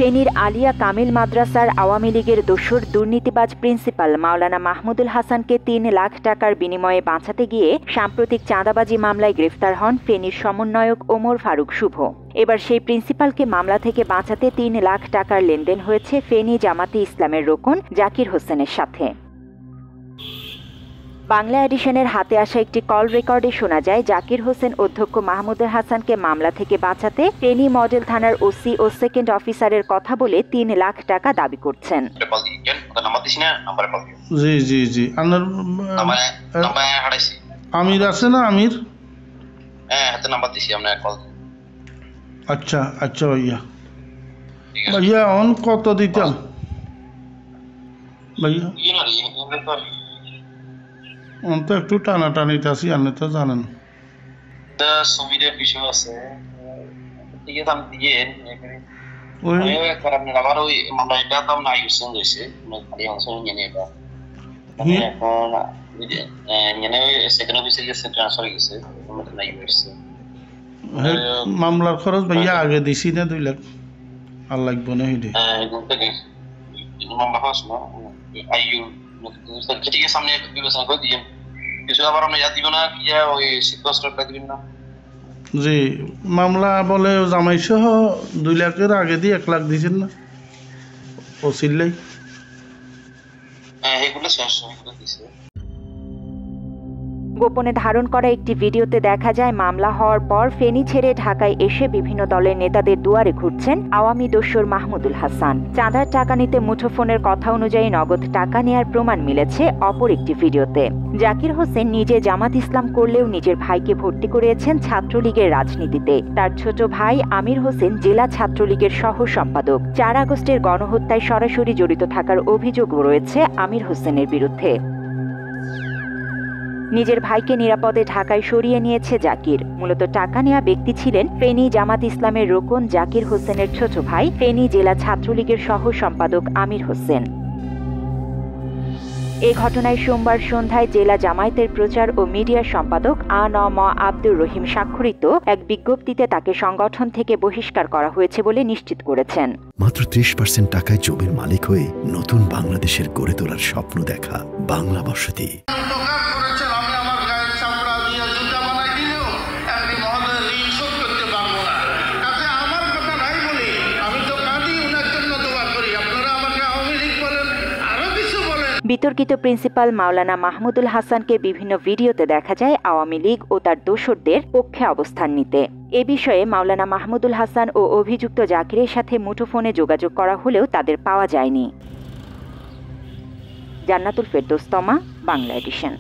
ফেনীর আলিয়া কামিল মাদ্রাসার আওয়ামী লীগের দোসর দুর্নীতিবাজ প্রিন্সিপাল মাওলানা মাহমুদুল হাসানকে ৩ লাখ টাকার বিনিময়ে বাঁচাতে গিয়ে সাম্প্রতিক চাঁদাবাজি মামলায় গ্রেফতার হন ফেনীর সমন্বয়ক ওমর ফারুক শুভ। এবার সেই প্রিন্সিপালকে মামলা থেকে বাঁচাতে ৩ লাখ টাকার লেনদেন হয়েছে ফেনী জামাতে ইসলামের রোকন জাকির হোসেনের সাথে। বাংলা এডিশনের হাতে আসা একটি কল রেকর্ডে শোনা যায় জাকির হোসেন অধ্যক্ষ মাহমুদুল হাসানকে মামলা থেকে বাঁচাতে ফেনী মডেল থানার ওসি ও সেকেন্ড অফিসারের কথা বলে ৩ লাখ টাকা দাবি করছেন। জি জি জি আমির আছে না আমির? আচ্ছা আচ্ছা ভাইয়া ভাইয়া অন কত দিতাম ভাইয়া? তো একটু টানাটানিতে আছি, আপনি তো জানেন। মামলার খরচ ভাইয়া আগে দিছি না 2 লাখ আর লাগবো না? জি মামলা বলে জামাই সহ 2 লাখের আগে দিয়ে 1 লাখ দিয়েছেন না ও সিল্লাই? গোপনে ধারণ করা একটি ভিডিওতে দেখা যায় মামলা হওয়ার পর ফেনী ছেড়ে ঢাকায় এসে বিভিন্ন দলের নেতাদের দুয়ারে ঘুরছেন আওয়ামী দোসর মাহমুদুল হাসান। চাঁদার টাকা নিতে মুঠোফোনের কথা অনুযায়ী নগদ টাকা নেয়ার প্রমাণ মিলেছে অপর একটি ভিডিওতে। জাকির হোসেন নিজে জামাত ইসলাম করলেও নিজের ভাইকে ভর্তি করিয়েছেন ছাত্রলীগের রাজনীতিতে। তার ছোট ভাই আমির হোসেন জেলা ছাত্রলীগের সহ সম্পাদক। 4 আগস্টের গণহত্যায় সরাসরি জড়িত থাকার অভিযোগ রয়েছে আমির হোসেনের বিরুদ্ধে। নিজের ভাইকে নিরাপদে ঢাকায় সরিয়ে নিয়েছে জাকির। মূলত টাকা নেওয়া ব্যক্তি ছিলেন ফেনী জামাত ইসলামের রোকন জাকির হোসেনের ছোট ভাই ফেনী জেলা ছাত্রলীগের সহ সম্পাদক আমির হোসেন। এই ঘটনায় সোমবার সন্ধ্যায় জেলা জামায়াতের প্রচার ও মিডিয়া সম্পাদক আ.ন.ম আব্দুর রহিম স্বাক্ষরিত এক বিজ্ঞপ্তিতে তাকে সংগঠন থেকে বহিষ্কার করা হয়েছে বলে নিশ্চিত করেছেন। মাত্র 30% টাকায় জমির মালিক হয়ে নতুন বাংলাদেশের গড়ে তোলার স্বপ্ন দেখা বাংলা বসতি। বিতর্কিত প্রিন্সিপাল মাওলানা মাহমুদুল হাসানকে বিভিন্ন ভিডিওতে দেখা যায় আওয়ামী লীগ ও তার দোসরদের পক্ষে অবস্থান নিতে। এ বিষয়ে মাওলানা মাহমুদুল হাসান ও অভিযুক্ত জাকিরের সাথে মুঠোফোনে যোগাযোগ করা হলেও তাদের পাওয়া যায়নি। জান্নাতুল ফেরদৌস তমা, বাংলা এডিশন।